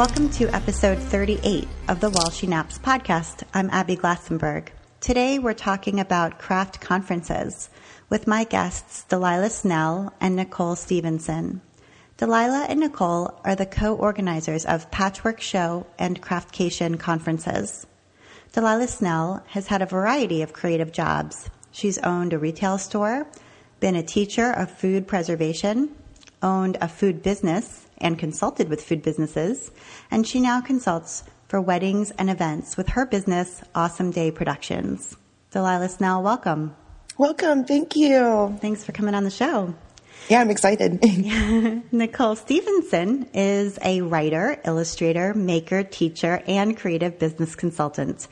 Welcome to episode 38 of the While She Naps podcast. I'm Abby Glassenberg. Today we're talking about craft conferences with my guests Delilah Snell and Nicole Stevenson. Delilah and Nicole are the co-organizers of Patchwork Show and Craftcation conferences. Delilah Snell has had a variety of creative jobs. She's owned a retail store, been a teacher of food preservation, owned a food business, and consulted with food businesses, and she now consults for weddings and events with her business, Awesome Day Productions. Delilah Snell, welcome. Welcome. Thank you. Thanks for coming on the show. Yeah, I'm excited. Nicole Stevenson is a writer, illustrator, maker, teacher, and creative business consultant.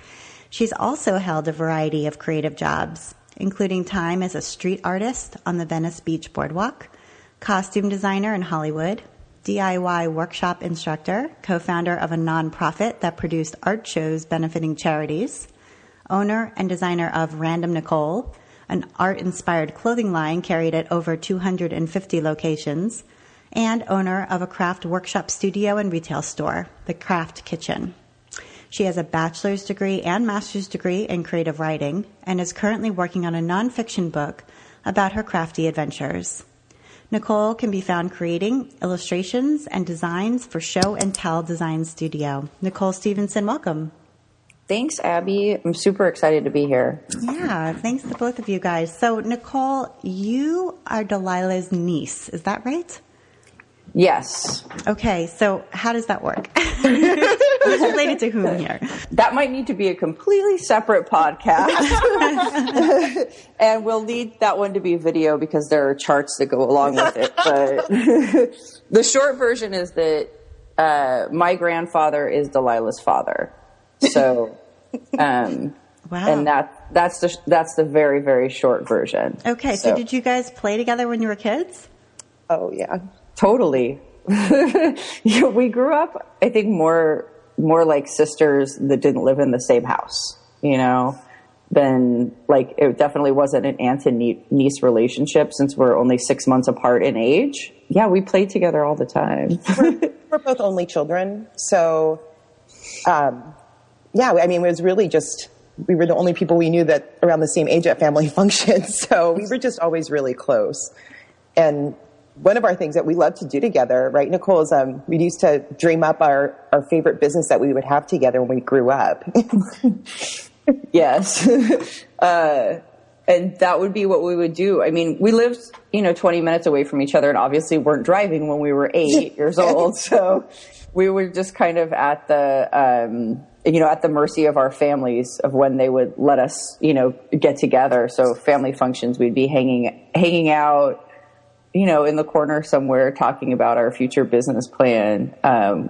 She's also held a variety of creative jobs, including time as a street artist on the Venice Beach Boardwalk, costume designer in Hollywood, DIY workshop instructor, co-founder of a nonprofit that produced art shows benefiting charities, owner and designer of Random Nicole, an art-inspired clothing line carried at over 250 locations, and owner of a craft workshop studio and retail store, The Craft Kitchen. She has a bachelor's degree and master's degree in creative writing and is currently working on a nonfiction book about her crafty adventures. Nicole can be found creating illustrations and designs for Show and Tell Design Studio. Nicole Stevenson, welcome. Thanks, Abby. I'm super excited to be here. Yeah, thanks to both of you guys. So, Nicole, you are Delilah's niece. Is that right? Yes. Okay, so how does that work? Who's related to whom here? That might need to be a completely separate podcast. And we'll need that one to be video because there are charts that go along with it. But the short version is that my grandfather is Delilah's father. So, wow. And that's the very, very short version. Okay, so did you guys play together when you were kids? Oh, yeah. Totally. Yeah, we grew up, I think, more like sisters that didn't live in the same house, than like it definitely wasn't an aunt and niece relationship since we're only 6 months apart in age. Yeah, we played together all the time. We're both only children. So, yeah, I mean, it was really just, we were the only people we knew that around the same age at family functions. So we were just always really close. And one of our things that we love to do together, right, Nicole, is we used to dream up our favorite business that we would have together when we grew up. Yes. And that would be what we would do. I mean, we lived, 20 minutes away from each other and obviously weren't driving when we were 8 years old. So we were just kind of at the, at the mercy of our families of when they would let us, get together. So family functions, we'd be hanging out, in the corner somewhere talking about our future business plan,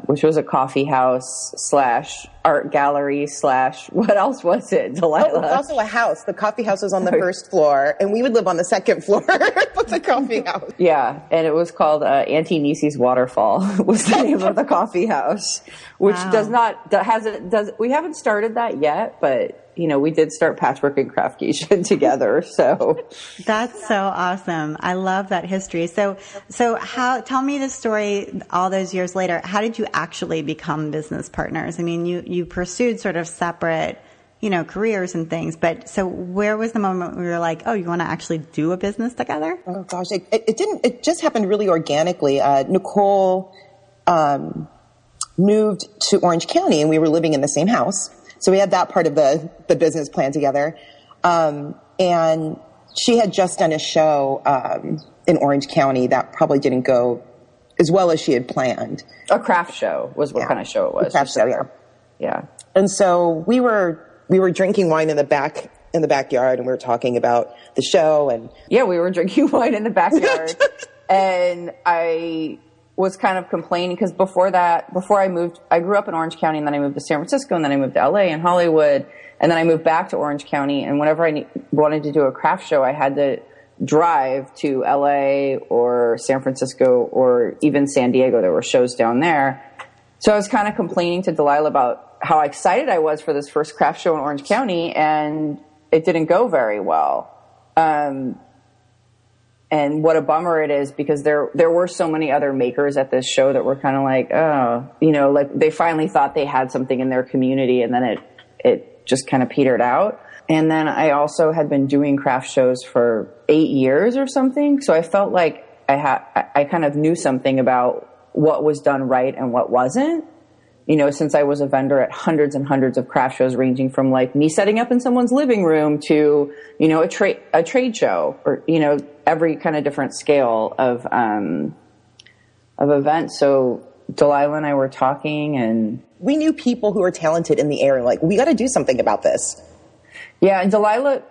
which was a coffee house / art gallery / what else was it, Delilah? Oh, it was also a house. The coffee house was on the first floor, and we would live on the second floor with the coffee house. Yeah, and it was called Auntie Niecy's Waterfall was the name of the coffee house, which wow. We haven't started that yet, but we did start Patchwork and Craftcation together. So that's so awesome. I love that history. So tell me the story all those years later. How did you actually become business partners? I mean, you pursued sort of separate, careers and things, but so where was the moment where you were like, oh, you want to actually do a business together? Oh gosh, it just happened really organically. Nicole, moved to Orange County and we were living in the same house. So we had that part of the business plan together. And she had just done a show in Orange County that probably didn't go as well as she had planned. A craft show was what kind of show it was. A craft show, yeah. Yeah. And so we were drinking wine in the backyard and we were talking about the show and yeah, we were drinking wine in the backyard. And I was kind of complaining because before I moved, I grew up in Orange County and then I moved to San Francisco and then I moved to LA and Hollywood and then I moved back to Orange County. And whenever I wanted to do a craft show, I had to drive to LA or San Francisco or even San Diego. There were shows down there. So I was kind of complaining to Delilah about how excited I was for this first craft show in Orange County and it didn't go very well. and what a bummer it is, because there were so many other makers at this show that were kind of like, oh, you know, like they finally thought they had something in their community, and then it just kind of petered out. And then I also had been doing craft shows for 8 years or something. So I felt like I kind of knew something about what was done right and what wasn't, you know, since I was a vendor at hundreds and hundreds of craft shows, ranging from like me setting up in someone's living room to, you know, a trade show, or, you know, every kind of different scale of events. So Delilah and I were talking, and we knew people who were talented in the area. Like, we got to do something about this. Yeah. And Delilah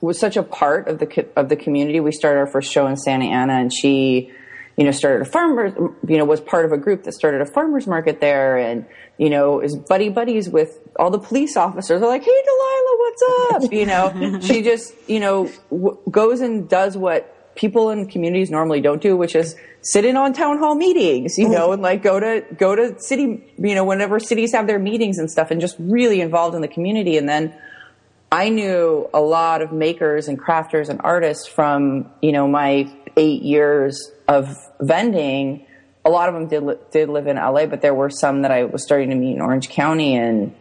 was such a part of the community. We started our first show in Santa Ana, and she, you know, was part of a group that started a farmer's market there, and, you know, is buddies with all the police officers. They're like, hey, Delilah, what's up? You know, she just, you know, goes and does what people in communities normally don't do, which is sit in on town hall meetings, you know, and like go to city, you know, whenever cities have their meetings and stuff, and just really involved in the community. And then I knew a lot of makers and crafters and artists from, you know, my 8 years of vending. A lot of them did live in LA, but there were some that I was starting to meet in Orange County, and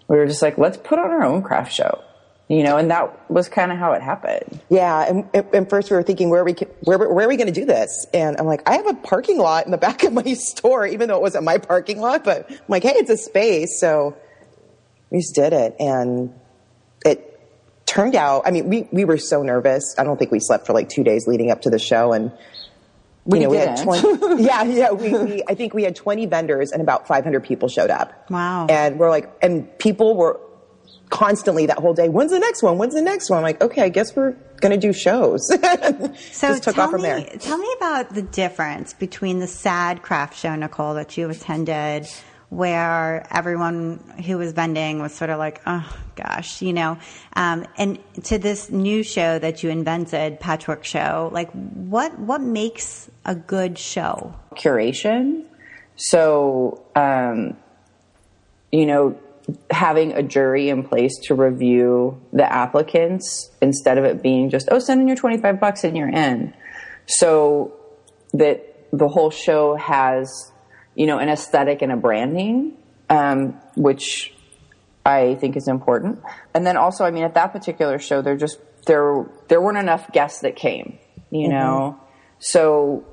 we were just like, let's put on our own craft show, you know, and that was kind of how it happened. Yeah. And first we were thinking, where are we going to do this? And I'm like, I have a parking lot in the back of my store, even though it wasn't my parking lot, but I'm like, hey, it's a space. So we just did it. And it turned out, I mean, we were so nervous. I don't think we slept for like 2 days leading up to the show. And we had 20, I think we had 20 vendors and about 500 people showed up. Wow. And we're like, and people were constantly that whole day, when's the next one? When's the next one? I'm like, okay, I guess we're going to do shows. So just took off from there. Tell me about the difference between the SAD craft show, Nicole, that you attended, where everyone who was vending was sort of like, oh gosh, you know, and to this new show that you invented, Patchwork Show. Like, what makes a good show? Curation. So, you know, having a jury in place to review the applicants, instead of it being just, oh, send in your $25 and you're in. So that the whole show has, you know, an aesthetic and a branding, which I think is important. And then also, I mean, at that particular show, there weren't enough guests that came, you know? So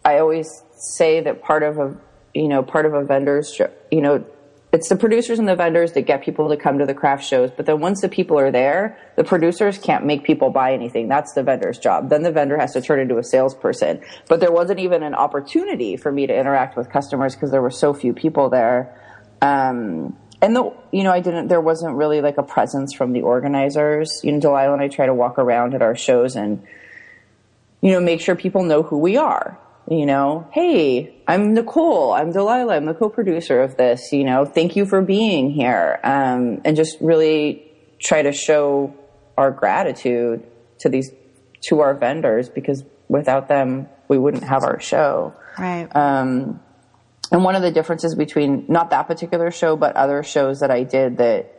I always say that part of a vendor's show, you know, it's the producers and the vendors that get people to come to the craft shows. But then once the people are there, the producers can't make people buy anything. That's the vendor's job. Then the vendor has to turn into a salesperson. But there wasn't even an opportunity for me to interact with customers because there were so few people there. And there wasn't really like a presence from the organizers. You know, Delilah and I try to walk around at our shows and, you know, make sure people know who we are. You know, hey, I'm Nicole, I'm Delilah, I'm the co-producer of this, you know, thank you for being here. And just really try to show our gratitude to our vendors, because without them, we wouldn't have our show. Right. And one of the differences between not that particular show, but other shows that I did that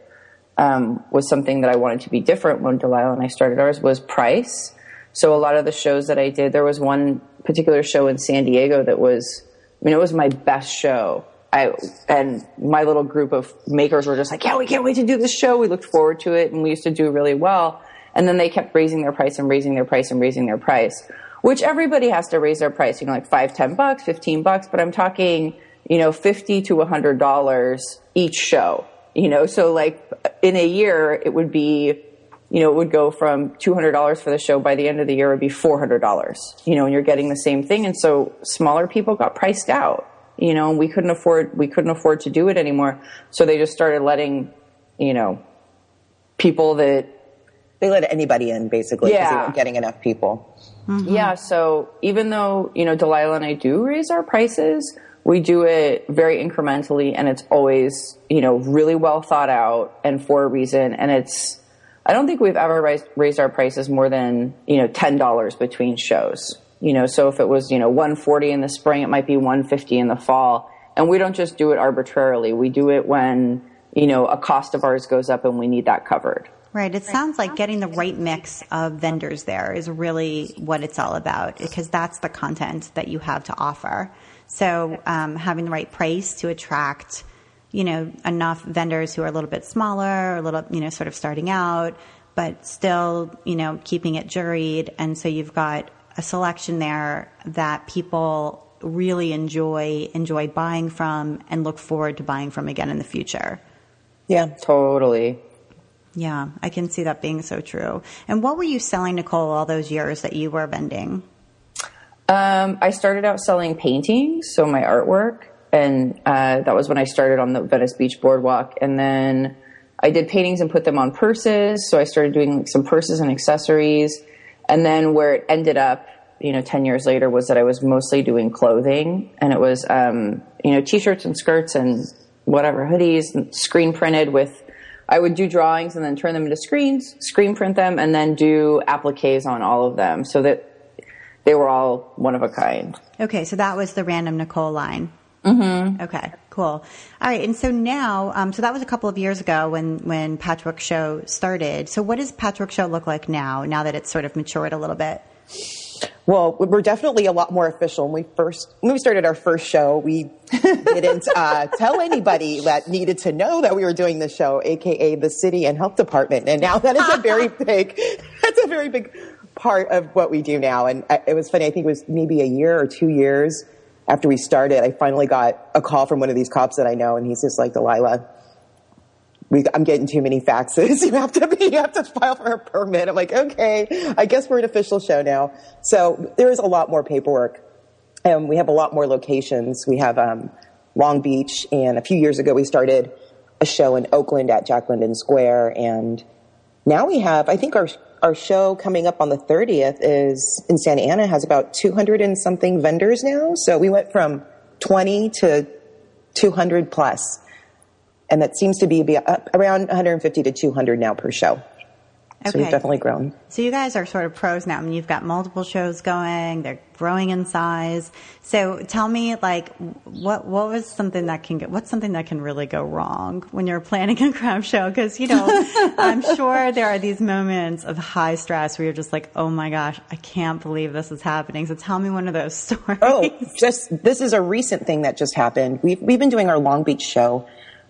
was something that I wanted to be different when Delilah and I started ours, was price. So a lot of the shows that I did, there was one particular show in San Diego that was, I mean, it was my best show. And my little group of makers were just like, yeah, we can't wait to do this show. We looked forward to it, and we used to do really well. And then they kept raising their price and raising their price and raising their price, which everybody has to raise their price, you know, like $5, $10, $15, but I'm talking, you know, $50 to $100 each show, you know, so like in a year it would be, you know, it would go from $200 for the show. By the end of the year, it would be $400, you know, and you're getting the same thing. And so smaller people got priced out, you know, and we couldn't afford to do it anymore. So they just started letting, you know, people that they let anybody in, basically, because they weren't getting enough people. Mm-hmm. Yeah. So even though, you know, Delilah and I do raise our prices, we do it very incrementally, and it's always, you know, really well thought out and for a reason. And I don't think we've ever raised our prices more than, you know, $10 between shows, you know, so if it was, you know, $140 in the spring, it might be $150 in the fall. And we don't just do it arbitrarily. We do it when, you know, a cost of ours goes up and we need that covered. Right. It sounds like getting the right mix of vendors there is really what it's all about, because that's the content that you have to offer. So having the right price to attract, enough vendors who are a little bit smaller, a little, sort of starting out, but still, keeping it juried. And so you've got a selection there that people really enjoy buying from and look forward to buying from again in the future. Yeah, totally. Yeah, I can see that being so true. And what were you selling, Nicole, all those years that you were vending? I started out selling paintings, so my artwork, and that was when I started on the Venice Beach Boardwalk. And then I did paintings and put them on purses, so I started doing some purses and accessories. And then where it ended up, 10 years later, was that I was mostly doing clothing, and it was, T-shirts and skirts and whatever, hoodies, and screen printed with, I would do drawings and then turn them into screens, screen print them, and then do appliques on all of them so that they were all one of a kind. Okay, so that was the Random Nicole line. Mm-hmm. Okay, cool. All right, and so now, so that was a couple of years ago when Patchwork Show started. So what does Patchwork Show look like now that it's sort of matured a little bit? Well, we're definitely a lot more official. When we started our first show, we didn't tell anybody that needed to know that we were doing the show, aka the city and health department. And now that is a very big part of what we do now. And it was funny. I think it was maybe a year or 2 years after we started, I finally got a call from one of these cops that I know, and he's just like, Delilah, I'm getting too many faxes. You have to file for a permit. I'm like, okay, I guess we're an official show now. So there is a lot more paperwork, and we have a lot more locations. We have Long Beach, and a few years ago we started a show in Oakland at Jack London Square, and now we have, I think our show coming up on the 30th is in Santa Ana, has about 200 and something vendors now. So we went from 20 to 200 plus. And that seems to be up around 150 to 200 now per show. So Okay. we've definitely grown. So you guys are sort of pros now. I mean, you've got multiple shows going. They're growing in size. So tell me, like, what's something that can really go wrong when you're planning a craft show? Because, I'm sure there are these moments of high stress where you're just like, oh my gosh, I can't believe this is happening. So tell me one of those stories. Oh, this is a recent thing that just happened. We've been doing our Long Beach show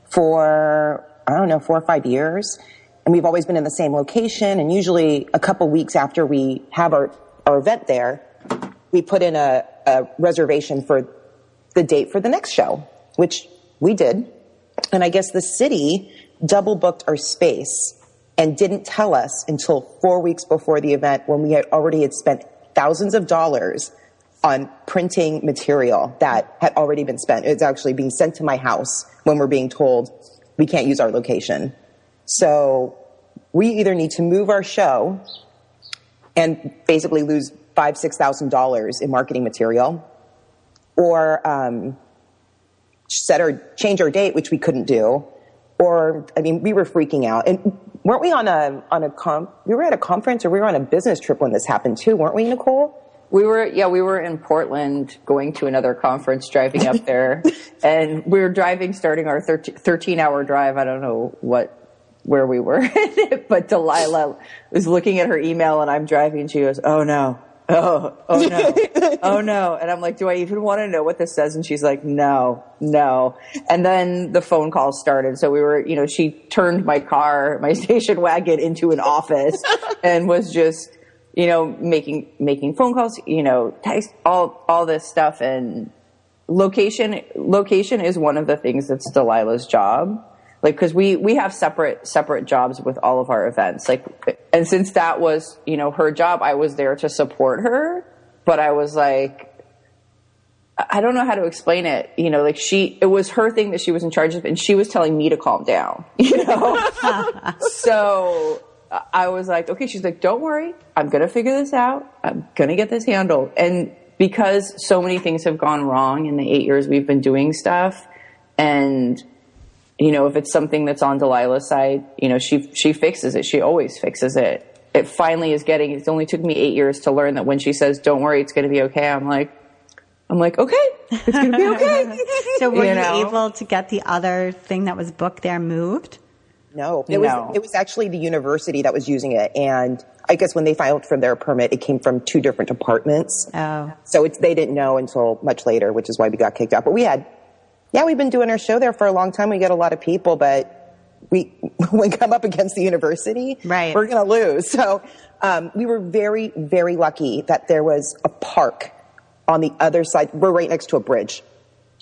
for, 4 or 5 years. And we've always been in the same location. And usually a couple weeks after we have our event there, we put in a reservation for the date for the next show, which we did. And I guess the city double booked our space and didn't tell us until 4 weeks before the event, when we had already spent thousands of dollars on printing material that had already been spent. It's actually being sent to my house when we're being told we can't use our location. So we either need to move our show and basically lose $5,000-$6,000 in marketing material, or change our date, which we couldn't do. Or, we were freaking out. And weren't we we were at a conference, or we were on a business trip when this happened too, weren't we, Nicole? We were in Portland going to another conference, driving up there, and we were starting our 13-hour drive. I don't know where we were, but Delilah was looking at her email, and I'm driving, and she goes, oh no, oh no, oh no. And I'm like, do I even want to know what this says? And she's like, no. And then the phone call started. So we were, she turned my station wagon into an office and was just, making phone calls, text, all this stuff. And location is one of the things that's Delilah's job. Like, cause we have separate jobs with all of our events. Like, and since that was, her job, I was there to support her, but I was like, I don't know how to explain it. It was her thing that she was in charge of, and she was telling me to calm down, So I was like, okay, she's like, don't worry. I'm going to figure this out. I'm going to get this handled. And because so many things have gone wrong in the 8 years we've been doing stuff, and if it's something that's on Delilah's side, she fixes it. She always fixes it. It finally is it only took me 8 years to learn that when she says, don't worry, it's going to be okay. I'm like, okay, it's going to be okay. So were you able to get the other thing that was booked there moved? No, it was actually the university that was using it. And I guess when they filed for their permit, it came from 2 different departments. Oh. So they didn't know until much later, which is why we got kicked out. But we've been doing our show there for a long time. We get a lot of people, but when we come up against the university, right, we're going to lose. So we were very, very lucky that there was a park on the other side. We're right next to a bridge.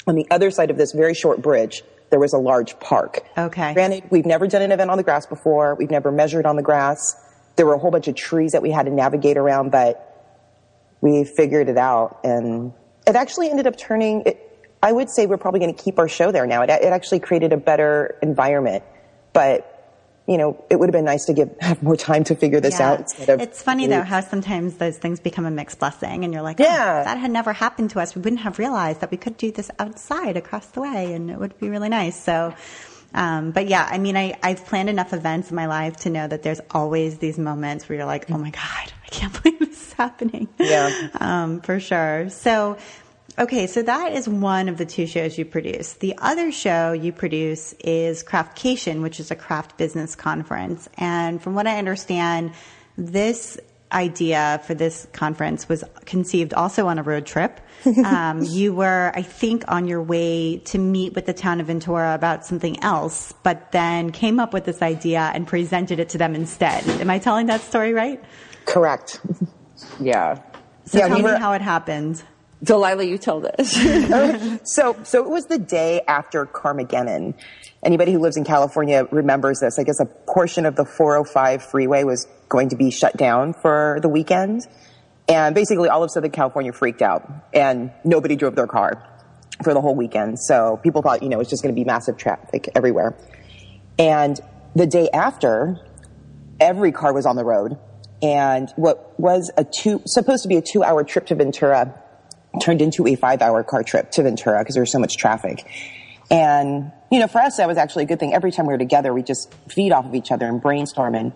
On the other side of this very short bridge, there was a large park. Okay. Granted, we've never done an event on the grass before. We've never measured on the grass. There were a whole bunch of trees that we had to navigate around, but we figured it out. And it actually ended up turning, I would say we're probably going to keep our show there now. It actually created a better environment. But, it would have been nice to have more time to figure this out. It's funny, though, how sometimes those things become a mixed blessing. And you're like, if that had never happened to us, we wouldn't have realized that we could do this outside across the way. And it would be really nice. So, but yeah, I mean, I've planned enough events in my life to know that there's always these moments where you're like, oh, my God, I can't believe this is happening. Yeah. For sure. So, okay, so that is one of the 2 shows you produce. The other show you produce is Craftcation, which is a craft business conference. And from what I understand, this idea for this conference was conceived also on a road trip. You were, I think, on your way to meet with the town of Ventura about something else, but then came up with this idea and presented it to them instead. Am I telling that story right? Correct. Yeah. So tell me how it happened. Delilah, you tell this. So it was the day after Carmageddon. Anybody who lives in California remembers this. I guess a portion of the 405 freeway was going to be shut down for the weekend. And basically all of Southern California freaked out and nobody drove their car for the whole weekend. So people thought, it was just going to be massive traffic everywhere. And the day after, every car was on the road. And what was supposed to be a 2-hour trip to Ventura turned into a 5-hour car trip to Ventura because there was so much traffic. And, for us, that was actually a good thing. Every time we were together, we just feed off of each other and brainstorm. And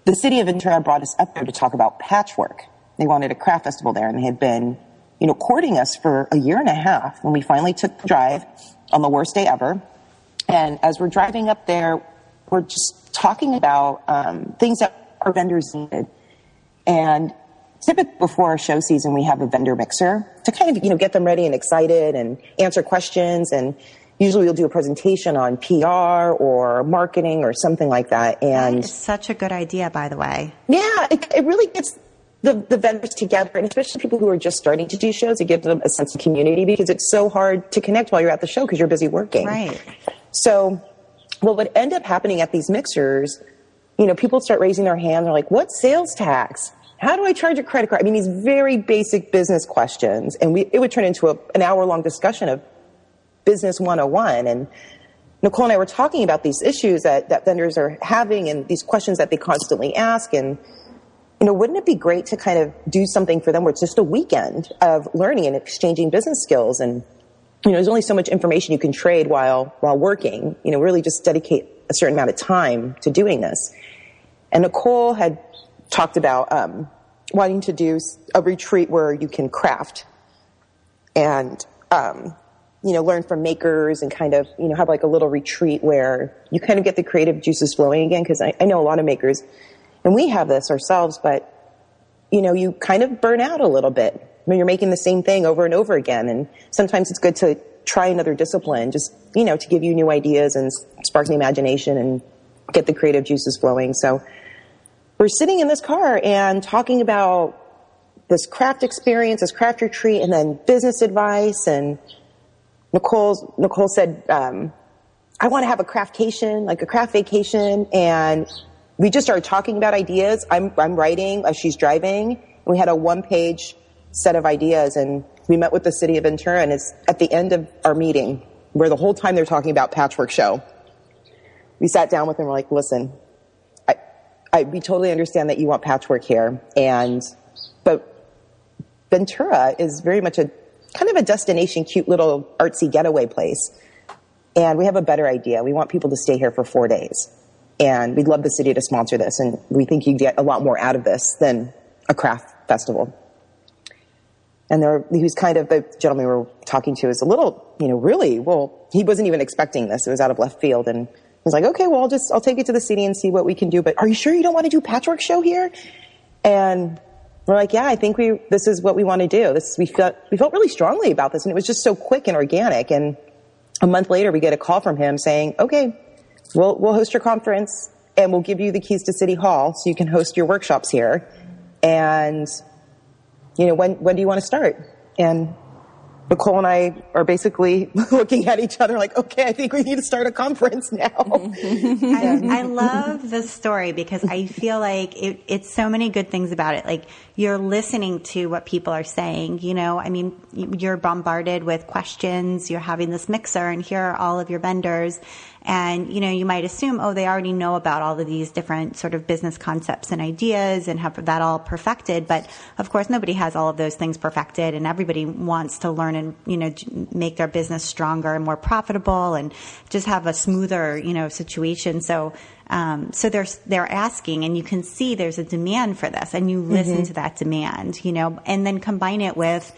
the city of Ventura brought us up there to talk about patchwork. They wanted a craft festival there, and they had been, courting us for a year and a half when we finally took the drive on the worst day ever. And as we're driving up there, we're just talking about things that our vendors needed. And typically before our show season, we have a vendor mixer to kind of, get them ready and excited and answer questions. And usually we'll do a presentation on PR or marketing or something like that. And that is such a good idea, by the way. Yeah, it really gets the vendors together, and especially people who are just starting to do shows. It gives them a sense of community because it's so hard to connect while you're at the show because you're busy working. Right. So what would end up happening at these mixers, people start raising their hand. They're like, what's sales tax? How do I charge a credit card? I mean, these very basic business questions. And it would turn into an hour-long discussion of Business 101. And Nicole and I were talking about these issues that vendors are having and these questions that they constantly ask. And, wouldn't it be great to kind of do something for them where it's just a weekend of learning and exchanging business skills? And, there's only so much information you can trade while working. Really just dedicate a certain amount of time to doing this. And Nicole had talked about wanting to do a retreat where you can craft and, learn from makers and kind of, have like a little retreat where you kind of get the creative juices flowing again. Because I know a lot of makers, and we have this ourselves, but, you kind of burn out a little bit when you're making the same thing over and over again. And sometimes it's good to try another discipline just, to give you new ideas and spark the imagination and get the creative juices flowing. So we're sitting in this car and talking about this craft experience, this craft retreat, and then business advice. And Nicole said, I want to have a craftcation, like a craft vacation. And we just started talking about ideas. I'm writing as she's driving. And we had a 1-page set of ideas. And we met with the city of Ventura. And it's at the end of our meeting, where the whole time they're talking about Patchwork Show, we sat down with them and we're like, listen, we totally understand that you want patchwork here. But Ventura is very much a kind of a destination, cute little artsy getaway place. And we have a better idea. We want people to stay here for 4 days. And we'd love the city to sponsor this. And we think you get a lot more out of this than a craft festival. And he was kind of, the gentleman we were talking to is a little, really, well, he wasn't even expecting this. It was out of left field. And was like, okay, well, I'll take it to the city and see what we can do. But are you sure you don't want to do Patchwork Show here? And we're like, yeah, I think this is what we want to do. We felt really strongly about this, and it was just so quick and organic. And a month later, we get a call from him saying, okay, we'll host your conference and we'll give you the keys to City Hall so you can host your workshops here. And, when do you want to start? And Nicole and I are basically looking at each other like, okay, I think we need to start a conference now. I love this story because I feel like it's so many good things about it. Like, you're listening to what people are saying, you're bombarded with questions. You're having this mixer and here are all of your vendors. And, you might assume, they already know about all of these different sort of business concepts and ideas and have that all perfected. But of course, nobody has all of those things perfected, and everybody wants to learn and, make their business stronger and more profitable and just have a smoother, situation. So they're asking, and you can see there's a demand for this, and you listen to that demand, and then combine it with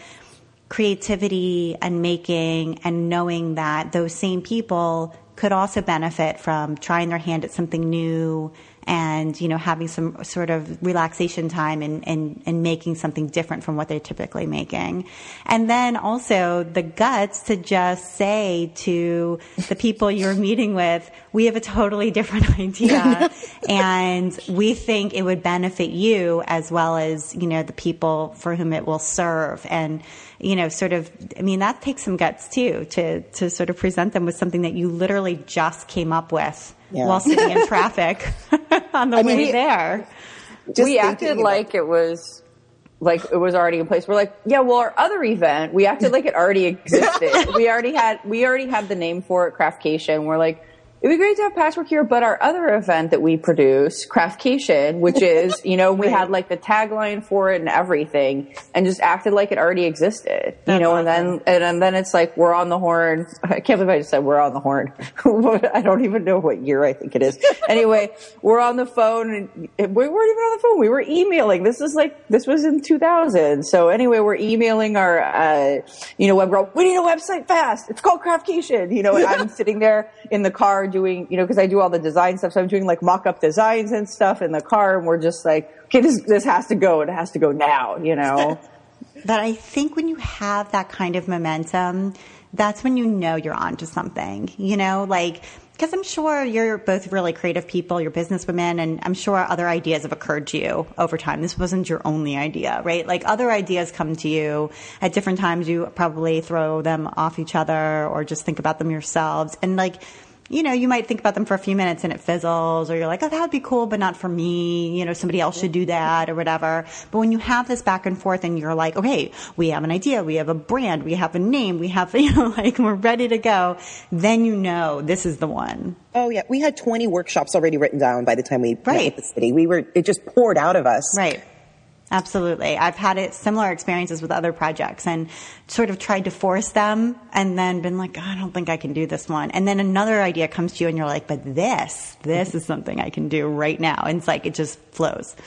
creativity and making and knowing that those same people could also benefit from trying their hand at something new and, having some sort of relaxation time and making something different from what they're typically making. And then also the guts to just say to the people you're meeting with, we have a totally different idea and we think it would benefit you as well as, the people for whom it will serve. And, that takes some guts too, to sort of present them with something that you literally just came up with while sitting in traffic on the way there. We acted like it was already in place. We're like, yeah, well, our other event, we acted like it already existed. we already had the name for it, Craftcation. We're like, it'd be great to have Patchwork here, but our other event that we produce, Craftcation, which is, we had like the tagline for it and everything, and just acted like it already existed, awesome. and then it's like, we're on the horn. I can't believe I just said we're on the horn. I don't even know what year I think it is. Anyway, we're on the phone, and we weren't even on the phone. We were emailing. This was in 2000. So anyway, we're emailing our, web girl, we need a website fast. It's called Craftcation, and I'm sitting there in the car doing, because I do all the design stuff. So I'm doing like mock-up designs and stuff in the car. And we're just like, okay, this has to go. It has to go now, But I think when you have that kind of momentum, that's when you're onto something, because I'm sure you're both really creative people, you're businesswomen, and I'm sure other ideas have occurred to you over time. This wasn't your only idea, right? Like, other ideas come to you at different times. You probably throw them off each other or just think about them yourselves. And you might think about them for a few minutes and it fizzles, or you're like, oh, that would be cool, but not for me. Somebody else should do that or whatever. But when you have this back and forth and you're like, okay, we have an idea, we have a brand, we have a name, we have, we're ready to go, then this is the one. Oh yeah. We had 20 workshops already written down by the time we met with the city. It just poured out of us. Right. Absolutely. I've had similar experiences with other projects and sort of tried to force them and then been like, oh, I don't think I can do this one. And then another idea comes to you and you're like, but this is something I can do right now. And it's like, it just flows.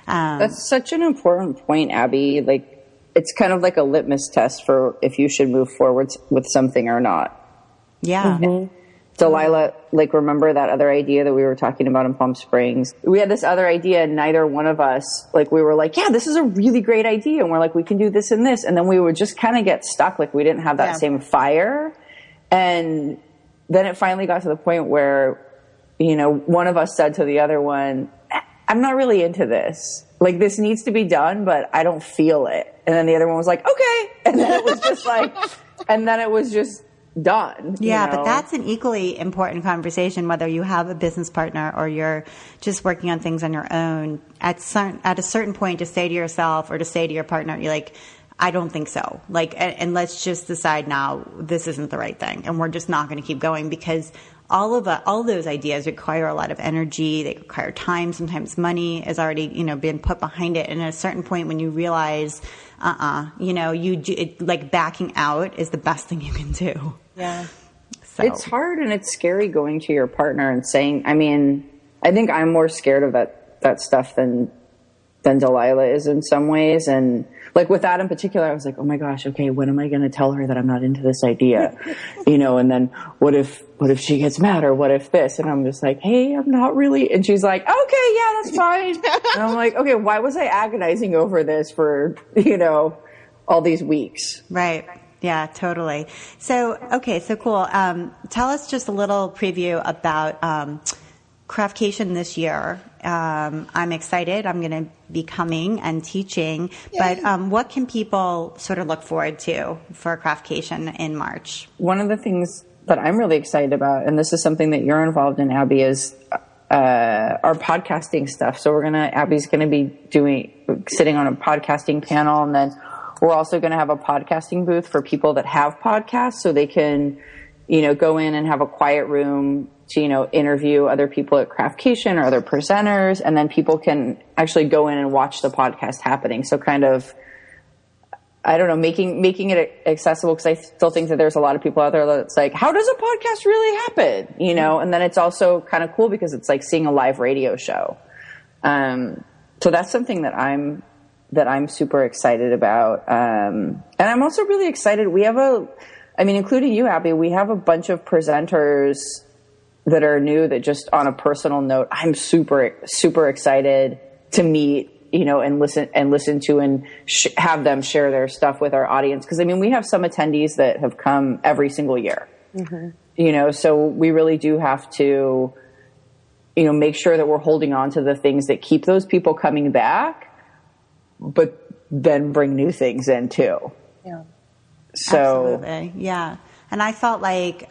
That's such an important point, Abby. Like, it's kind of like a litmus test for if you should move forward with something or not. Yeah. Mm-hmm. Delilah, remember that other idea that we were talking about in Palm Springs? We had this other idea, and neither one of us, we were like, yeah, this is a really great idea. And we're like, we can do this and this. And then we would just kind of get stuck. We didn't have that same fire. And then it finally got to the point where, one of us said to the other one, I'm not really into this. This needs to be done, but I don't feel it. And then the other one was like, okay. And then it was just done. Yeah, but that's an equally important conversation, whether you have a business partner or you're just working on things on your own. At a certain point, to say to yourself or to say to your partner, you're like, I don't think so. And let's just decide now, this isn't the right thing. And we're just not going to keep going, because all of those ideas require a lot of energy. They require time. Sometimes money has already, been put behind it. And at a certain point, when you realize, backing out is the best thing you can do. Yeah. So it's hard and it's scary going to your partner and saying, I think I'm more scared of that stuff than than Delilah is in some ways. And like with that in particular, I was like, oh my gosh, okay, when am I going to tell her that I'm not into this idea? And then what if she gets mad, or what if this? And I'm just like, hey, I'm not really. And she's like, okay, yeah, that's fine. And I'm like, okay, why was I agonizing over this for, all these weeks? Right. Yeah, totally. So, okay, so cool. Tell us just a little preview about Craftcation this year. I'm excited. I'm going to be coming and teaching. Yay. But what can people sort of look forward to for Craftcation in March? One of the things that I'm really excited about, and this is something that you're involved in, Abby, is our podcasting stuff. So Abby's going to be sitting on a podcasting panel, and then we're also going to have a podcasting booth for people that have podcasts, so they can, go in and have a quiet room to, interview other people at Craftcation or other presenters, and then people can actually go in and watch the podcast happening. So kind of, I don't know, making it accessible, because I still think that there's a lot of people out there that's like, how does a podcast really happen? And then it's also kind of cool because it's like seeing a live radio show. So that's something that I'm super excited about. And I'm also really excited. We have including you, Abby, we have a bunch of presenters that are new that, just on a personal note, I'm super, super excited to meet, and listen to and have them share their stuff with our audience. Cause we have some attendees that have come every single year, so we really do have to, make sure that we're holding on to the things that keep those people coming back, but then bring new things in too. Yeah. So, absolutely. Yeah. And I felt like,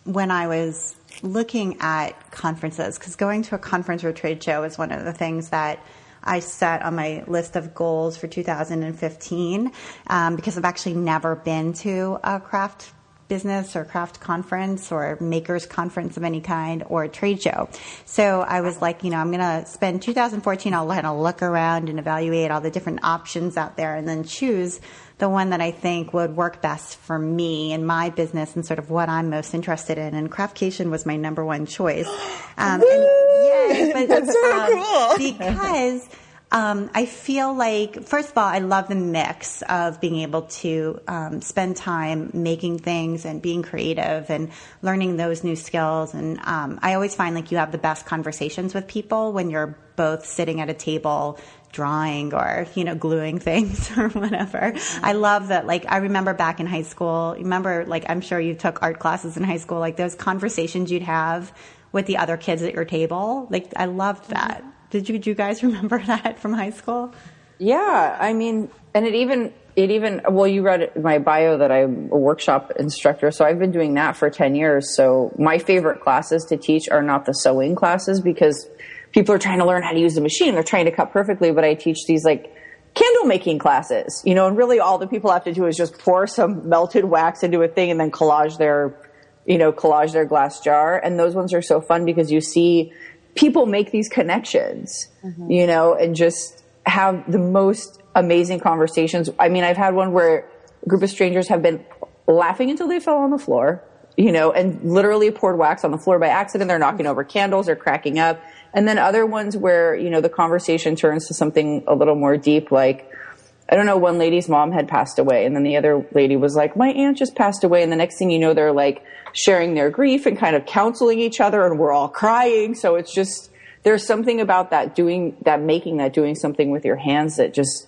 when I was looking at conferences, because going to a conference or a trade show is one of the things that I set on my list of goals for 2015, because I've actually never been to a craft business or craft conference or makers conference of any kind or a trade show. So I was like, I'm going to spend 2014, I'll kind of look around and evaluate all the different options out there, and then choose the one that I think would work best for me and my business and sort of what I'm most interested in. And Craftcation was my number one choice. That's so cool. Because I feel like, first of all, I love the mix of being able to spend time making things and being creative and learning those new skills. And I always find like you have the best conversations with people when you're both sitting at a table drawing or, gluing things or whatever. I love that. Like, I remember back in high school, I'm sure you took art classes in high school, like those conversations you'd have with the other kids at your table. Like, I loved that. Did you guys remember that from high school? Yeah. And it even, well, you read in my bio that I'm a workshop instructor. So I've been doing that for 10 years. So my favorite classes to teach are not the sewing classes, because people are trying to learn how to use the machine. They're trying to cut perfectly, but I teach these like candle making classes, and really all the people have to do is just pour some melted wax into a thing and then collage their glass jar. And those ones are so fun because you see people make these connections, and just have the most amazing conversations. I've had one where a group of strangers have been laughing until they fell on the floor, and literally poured wax on the floor by accident. They're knocking over candles, they're cracking up. And then other ones where, the conversation turns to something a little more deep, like, I don't know, one lady's mom had passed away, and then the other lady was like, my aunt just passed away. And the next thing you know, they're like sharing their grief and kind of counseling each other, and we're all crying. So it's just, there's something about doing something with your hands that just,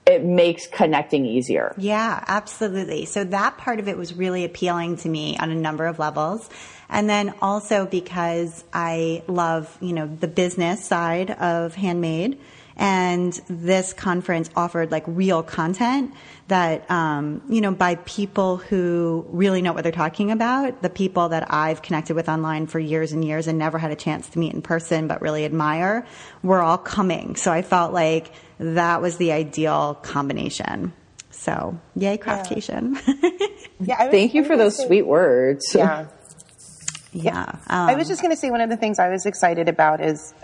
it makes connecting easier. Yeah, absolutely. So that part of it was really appealing to me on a number of levels. And then also because I love, the business side of handmade, and this conference offered like real content that, by people who really know what they're talking about, the people that I've connected with online for years and years and never had a chance to meet in person, but really admire, were all coming. So I felt like that was the ideal combination. So yay, Craftcation. Yeah. Thank you for those sweet words. Yeah. Yeah. I was just going to say one of the things I was excited about is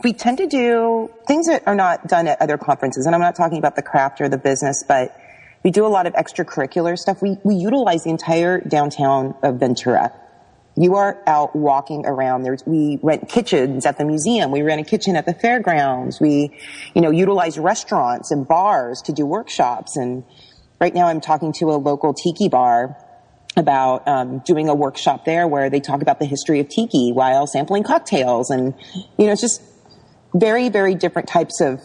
we tend to do things that are not done at other conferences. And I'm not talking about the craft or the business, but we do a lot of extracurricular stuff. We utilize the entire downtown of Ventura. you are out walking around. We rent kitchens at the museum. We rent a kitchen at the fairgrounds. We, utilize restaurants and bars to do workshops. And right now I'm talking to a local tiki bar about doing a workshop there where they talk about the history of tiki while sampling cocktails. And, it's just very, very different types of,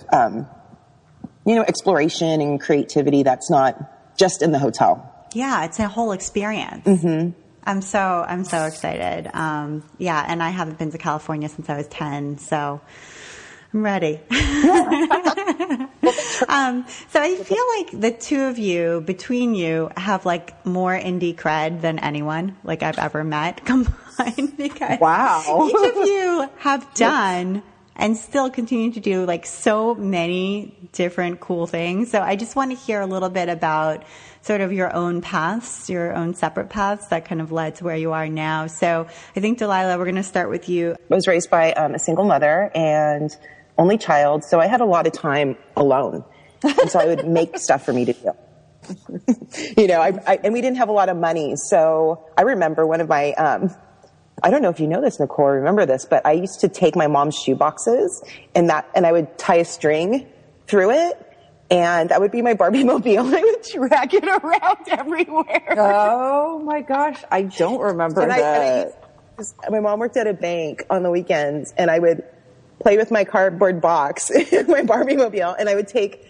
exploration and creativity that's not just in the hotel. Yeah, it's a whole experience. Mm-hmm. I'm so excited. And I haven't been to California since I was 10, so I'm ready. So I feel like the two of you, between you, have like more indie cred than anyone like I've ever met combined, because wow. Each of you have done and still continue to do like so many different cool things. So I just want to hear a little bit about sort of your own paths, your own separate paths that kind of led to where you are now. So I think, Delilah, we're going to start with you. I was raised by a single mother and only child, so I had a lot of time alone. And so I would make stuff for me to do. And we didn't have a lot of money. So I remember one of my, I don't know if you know this, Nicole, remember this, but I used to take my mom's shoe boxes and I would tie a string through it. And that would be my Barbie mobile. I would drag it around everywhere. Oh my gosh. I don't remember that. My mom worked at a bank on the weekends, and I would play with my cardboard box, my Barbie mobile, and I would take,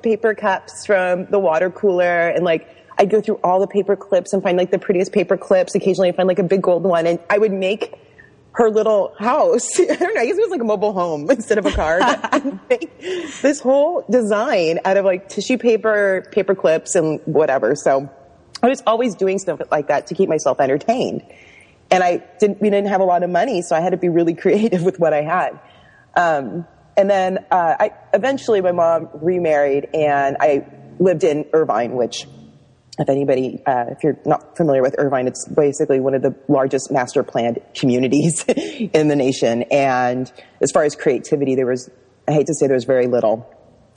paper cups from the water cooler, and I'd go through all the paper clips and find the prettiest paper clips. Occasionally I'd find a big gold one, and I would make her little house. I don't know, I guess it was a mobile home instead of a car. This whole design out of tissue paper, paper clips, and whatever. So I was always doing stuff like that to keep myself entertained. And we didn't have a lot of money, so I had to be really creative with what I had. And then eventually my mom remarried, and I lived in Irvine, which, if you're not familiar with Irvine, it's basically one of the largest master planned communities in the nation. And as far as creativity, I hate to say there was very little.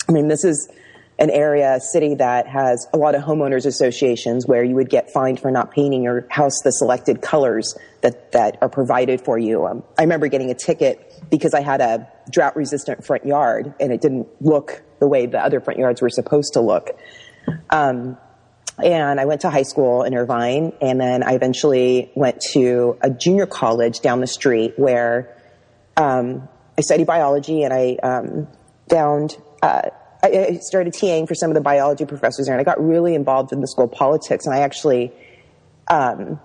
I mean, this is an area, a city that has a lot of homeowners associations where you would get fined for not painting your house the selected colors that are provided for you. I remember getting a ticket because I had a drought resistant front yard and it didn't look the way the other front yards were supposed to look. And I went to high school in Irvine, and then I eventually went to a junior college down the street where I studied biology, and I started TAing for some of the biology professors there, and I got really involved in the school politics, and I actually had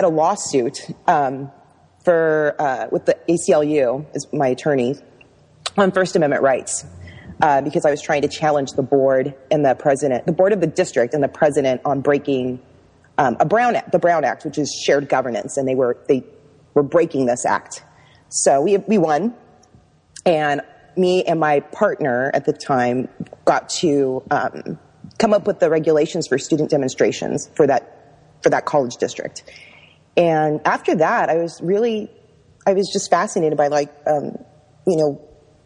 a lawsuit with the ACLU as my attorney on First Amendment rights. Because I was trying to challenge the board and the board of the district and the president on breaking the Brown Act, which is shared governance, and they were breaking this act. So we won, and me and my partner at the time got to come up with the regulations for student demonstrations for that college district. And after that, I was just fascinated by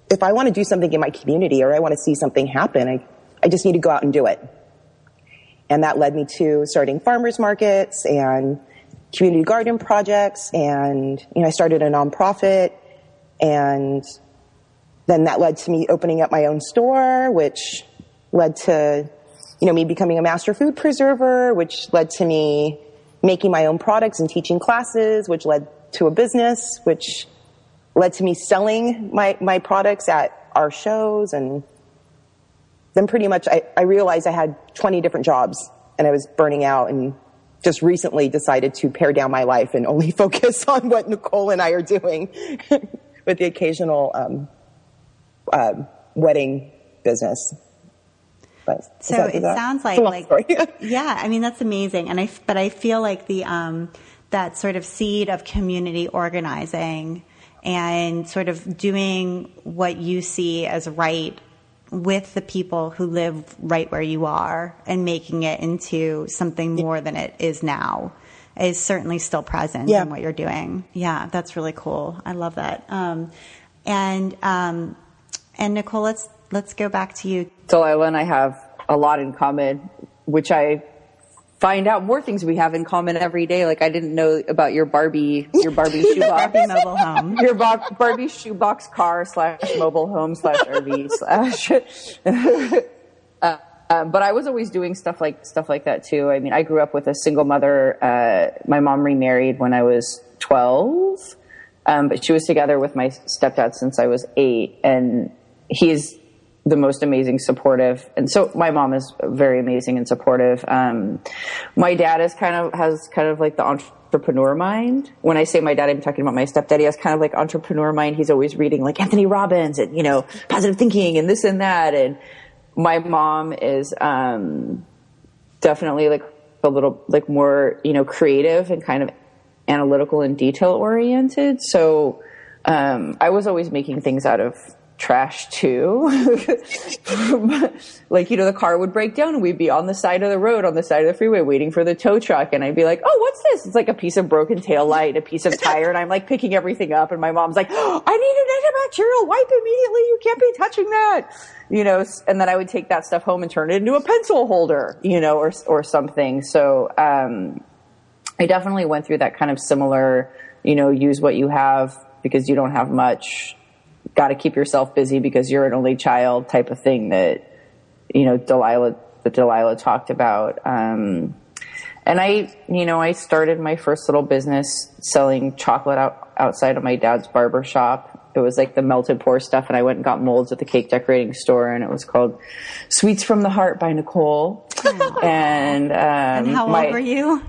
if I want to do something in my community or I want to see something happen, I just need to go out and do it. And that led me to starting farmers markets and community garden projects. And, I started a nonprofit, and then that led to me opening up my own store, which led to, me becoming a master food preserver, which led to me making my own products and teaching classes, which led to a business, which led to me selling my products at our shows. And then pretty much I realized I had 20 different jobs and I was burning out, and just recently decided to pare down my life and only focus on what Nicole and I are doing with the occasional wedding business. But so it sounds like yeah, I mean, that's amazing. But I feel like that sort of seed of community organizing and sort of doing what you see as right with the people who live right where you are and making it into something more than it is now is certainly still present in what you're doing. Yeah, that's really cool. I love that. And Nicole, let's go back to you. Delilah and I have a lot in common, which I find out more things we have in common every day. Like I didn't know about your Barbie shoebox, Barbie mobile home, your Barbie shoebox car / mobile home / RV / but I was always doing stuff like that too. I mean, I grew up with a single mother. My mom remarried when I was 12, but she was together with my stepdad since I was 8, and he's the most amazing, supportive. And so my mom is very amazing and supportive. My dad has kind of like the entrepreneur mind. When I say my dad, I'm talking about my stepdad. He has kind of like entrepreneur mind. He's always reading like Anthony Robbins and, positive thinking and this and that. And my mom is, definitely like a little like more, creative and kind of analytical and detail oriented. So, I was always making things out of trash too. Like, the car would break down and we'd be on the side of the road, on the side of the freeway waiting for the tow truck. And I'd be like, oh, what's this? It's like a piece of broken tail light, a piece of tire. And I'm like picking everything up. And my mom's like, oh, I need an antibacterial wipe immediately. You can't be touching that, and then I would take that stuff home and turn it into a pencil holder, or something. So, I definitely went through that kind of similar, use what you have because you don't have much. Got to keep yourself busy because you're an only child type of thing that, Delilah talked about. And I started my first little business selling chocolate outside of my dad's barber shop. It was like the melted pour stuff. And I went and got molds at the cake decorating store, and it was called Sweets from the Heart by Nicole. And how old were you?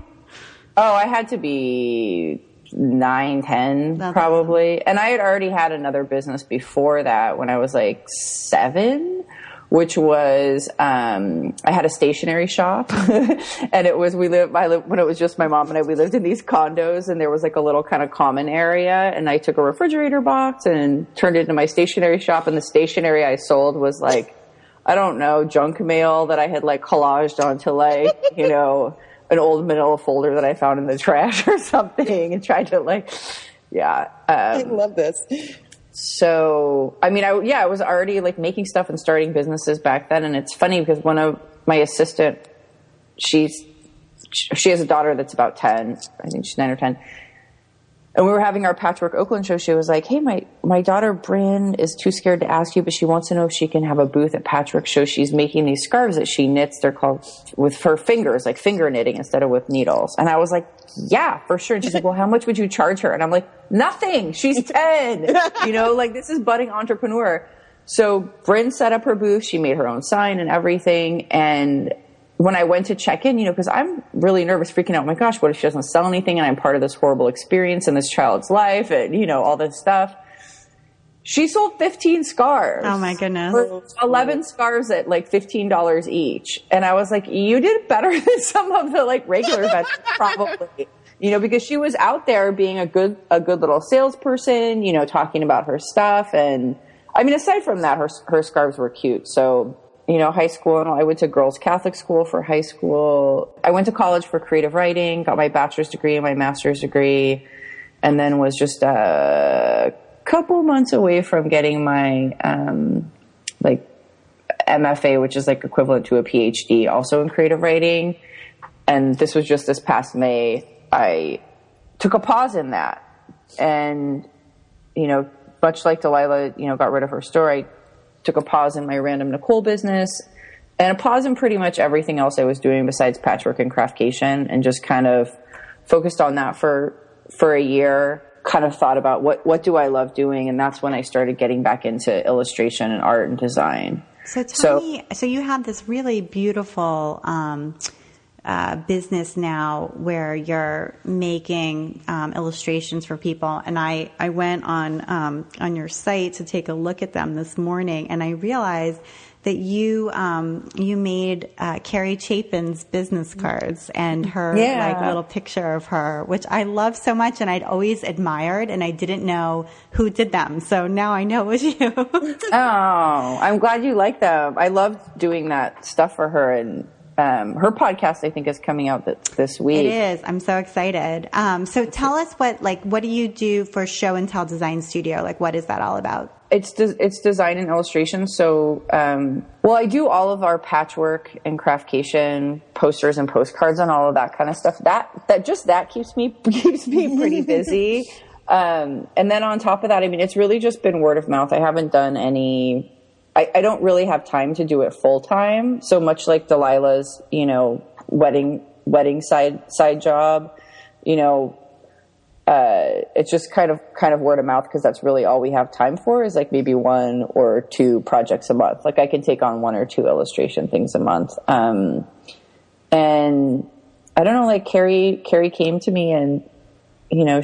Oh, I had to be 9, 10, probably. And I had already had another business before that when I was like 7, which was, I had a stationery shop and it was, when it was just my mom and I, we lived in these condos and there was like a little kind of common area, and I took a refrigerator box and turned it into my stationery shop. And the stationery I sold was like, I don't know, junk mail that I had like collaged onto like, an old manila folder that I found in the trash or something, and tried to I love this. So, I mean, I was already like making stuff and starting businesses back then. And it's funny because one of my assistant, she has a daughter that's about 10. I think she's 9 or 10. And we were having our Patchwork Oakland show. She was like, hey, my daughter Bryn is too scared to ask you, but she wants to know if she can have a booth at Patchwork Show. She's making these scarves that she knits. They're called with her fingers, like finger knitting instead of with needles. And I was like, yeah, for sure. And she's like, well, how much would you charge her? And I'm like, nothing. She's 10. Like this is budding entrepreneur. So Bryn set up her booth. She made her own sign and everything. And when I went to check in, because I'm really nervous, freaking out. Oh my gosh, what if she doesn't sell anything and I'm part of this horrible experience in this child's life and, all this stuff. She sold 15 scarves. Oh my goodness. 11 scarves at like $15 each. And I was like, you did better than some of the like regular vendors probably, because she was out there being a good little salesperson, talking about her stuff. And I mean, aside from that, her scarves were cute. So, high school, and I went to girls' Catholic school for high school. I went to college for creative writing, got my bachelor's degree and my master's degree, and then was just a couple months away from getting my, MFA, which is like equivalent to a PhD, also in creative writing. And this was just this past May. I took a pause in that. And, much like Delilah, got rid of her store, I took a pause in my random Nicole business and a pause in pretty much everything else I was doing besides Patchwork and Craftcation, and just kind of focused on that for a year, kind of thought about what do I love doing. And that's when I started getting back into illustration and art and design. So tell me, so you have this really beautiful, business now where you're making illustrations for people, and I went on your site to take a look at them this morning, and I realized that you made Carrie Chapin's business cards and her like little picture of her, which I love so much, and I'd always admired, and I didn't know who did them, so now I know it was you. Oh, I'm glad you like them. I loved doing that stuff for her, and her podcast, I think, is coming out this week. It is. I'm so excited. So tell us what do you do for Show and Tell Design Studio? Like, what is that all about? It's design and illustration. So, I do all of our patchwork and craftcation posters and postcards and all of that kind of stuff. That keeps me pretty busy. And then on top of that, I mean, it's really just been word of mouth. I haven't done any. I don't really have time to do it full time. So much like Delilah's, wedding side job, it's just kind of word of mouth, because that's really all we have time for, is like maybe 1 or 2 projects a month. Like I can take on 1 or 2 illustration things a month. And I don't know, like Carrie came to me and,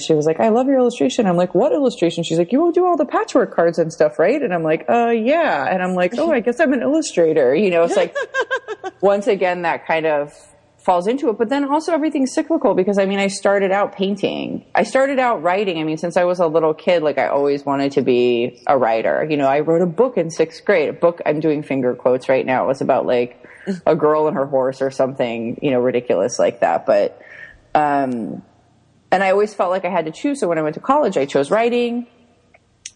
she was like, I love your illustration. I'm like, what illustration? She's like, you do all the patchwork cards and stuff, right? And I'm like, yeah. And I'm like, oh, I guess I'm an illustrator. It's like, once again, that kind of falls into it. But then also everything's cyclical, because I mean, I started out painting. I started out writing. I mean, since I was a little kid, like I always wanted to be a writer. I wrote a book in 6th grade, a book, I'm doing finger quotes right now. It was about like a girl and her horse or something, ridiculous like that. But, and I always felt like I had to choose. So when I went to college, I chose writing,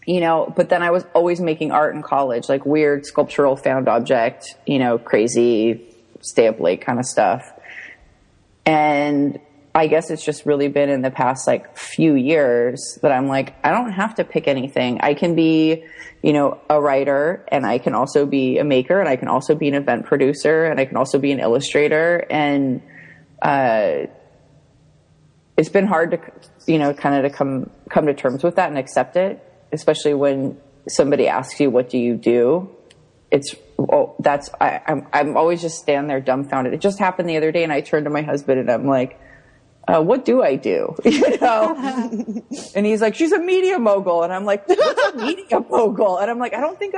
but then I was always making art in college, like weird sculptural found object, crazy stay up late kind of stuff. And I guess it's just really been in the past like few years that I'm like, I don't have to pick anything. I can be, a writer, and I can also be a maker, and I can also be an event producer, and I can also be an illustrator. And, it's been hard to, kind of to come to terms with that and accept it, especially when somebody asks you, what do you do? I'm always just stand there dumbfounded. It just happened the other day, and I turned to my husband and I'm like, what do I do? And he's like, she's a media mogul. And I'm like, what's a media mogul? And I'm like, I don't think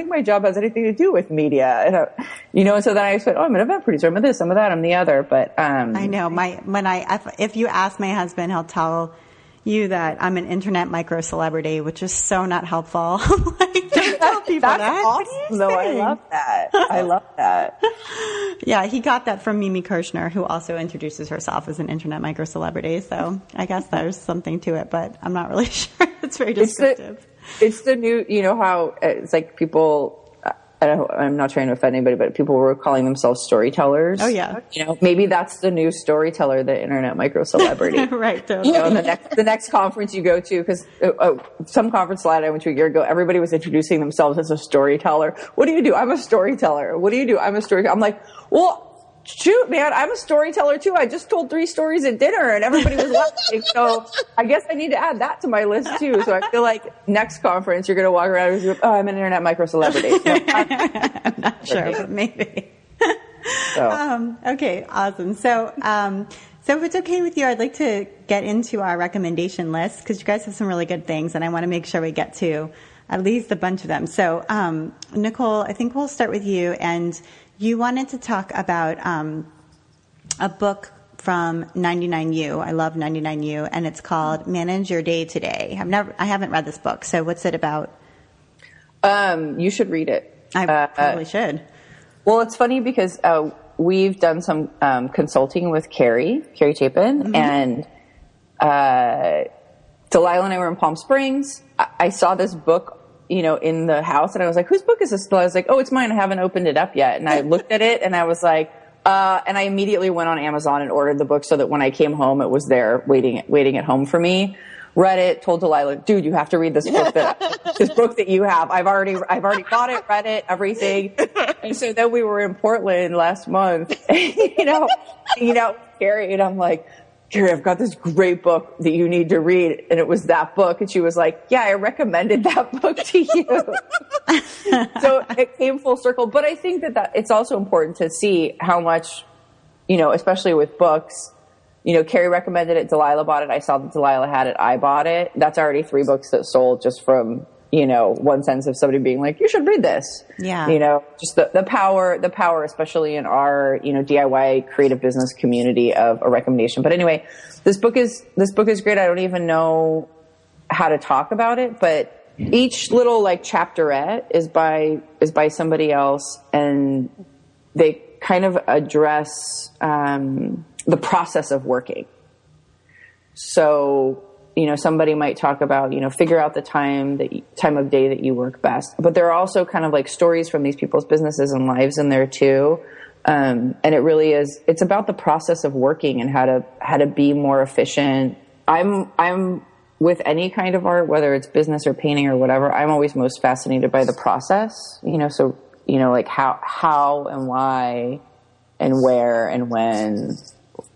my job has anything to do with media. And, and so then I said, I'm an event producer. I'm a this, I'm a that, I'm the other. But, I know if you ask my husband, he'll tell you that I'm an internet micro celebrity, which is so not helpful. Like, don't tell people That's that. Awesome, though. I love that. I love that. Yeah, he got that from Mimi Kirshner, who also introduces herself as an internet micro celebrity. So I guess there's something to it, but I'm not really sure. It's very descriptive. It's the new, how it's like people. I'm not trying to offend anybody, but people were calling themselves storytellers. Oh yeah. Maybe that's the new storyteller, the internet micro celebrity. Right. Totally. And the next conference you go to, because some conference slide I went to a year ago, everybody was introducing themselves as a storyteller. What do you do? I'm a storyteller. What do you do? I'm a storyteller. I'm like, well, shoot, man, I'm a storyteller too. I just told 3 stories at dinner and everybody was laughing. So I guess I need to add that to my list too. So I feel like next conference, you're going to walk around and go, I'm an internet micro celebrity. No, I'm not sure, but maybe. So. Okay, awesome. So if it's okay with you, I'd like to get into our recommendation list, because you guys have some really good things and I want to make sure we get to at least a bunch of them. So, Nicole, I think we'll start with you, and you wanted to talk about a book from 99U. I love 99U, and it's called Manage Your Day Today. I haven't read this book, so what's it about? You should read it. I probably should. Well, it's funny because we've done some consulting with Carrie Chapin, and Delilah and I were in Palm Springs. I saw this book, in the house, and I was like, whose book is this? I was like, oh, it's mine. I haven't opened it up yet. And I looked at it and I was like, and I immediately went on Amazon and ordered the book so that when I came home, it was there waiting at home for me. Read it, told Delilah, dude, you have to read this book that you have. I've already bought it, read it, everything. And so then we were in Portland last month, hanging out with Carrie, and I'm like, Carrie, I've got this great book that you need to read. And it was that book. And she was like, yeah, I recommended that book to you. So it came full circle. But I think that it's also important to see how much, especially with books, Carrie recommended it. Delilah bought it. I saw that Delilah had it. I bought it. That's already 3 books that sold just from, one sense of somebody being like, you should read this. Yeah. Just the power, especially in our, DIY creative business community of a recommendation. But anyway, this book is great. I don't even know how to talk about it, but each little like chapterette is by somebody else, and they kind of address the process of working. So, somebody might talk about, figure out the time of day that you work best. But there are also kind of like stories from these people's businesses and lives in there too. And it really is, it's about the process of working and how to be more efficient. I'm with any kind of art, whether it's business or painting or whatever, I'm always most fascinated by the process, like how and why and where and when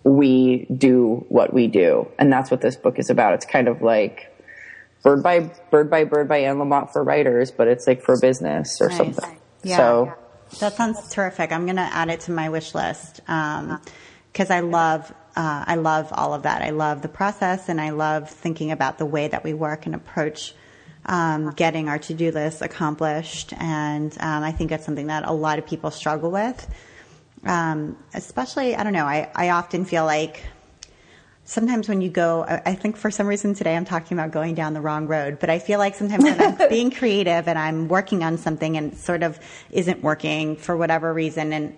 we do what we do. And that's what this book is about. It's kind of like Bird by Anne Lamott for writers, but it's like for business or something. Yeah. So that sounds terrific. I'm going to add it to my wish list. Cause I love all of that. I love the process, and I love thinking about the way that we work and approach, getting our to-do list accomplished. And, I think that's something that a lot of people struggle with. Especially, I don't know, I often feel like sometimes when you go, I think for some reason today I'm talking about going down the wrong road, but I feel like sometimes when I'm being creative and I'm working on something and it sort of isn't working for whatever reason. And,